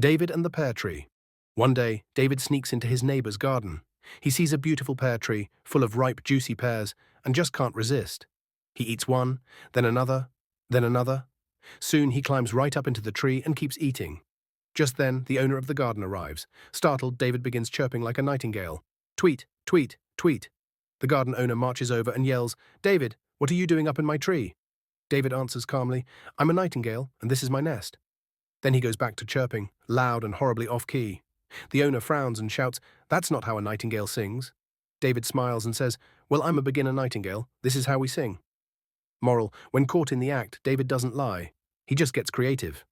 David and the Pear Tree. One day, David sneaks into his neighbor's garden. He sees a beautiful pear tree, full of ripe, juicy pears, and just can't resist. He eats one, then another, then another. Soon he climbs right up into the tree and keeps eating. Just then, the owner of the garden arrives. Startled, David begins chirping like a nightingale. Tweet, tweet, tweet. The garden owner marches over and yells, "David, what are you doing up in my tree?" David answers calmly, "I'm a nightingale, and this is my nest." Then he goes back to chirping, loud and horribly off-key. The owner frowns and shouts, "That's not how a nightingale sings." David smiles and says, "Well, I'm a beginner nightingale. This is how we sing." Moral: when caught in the act, David doesn't lie. He just gets creative.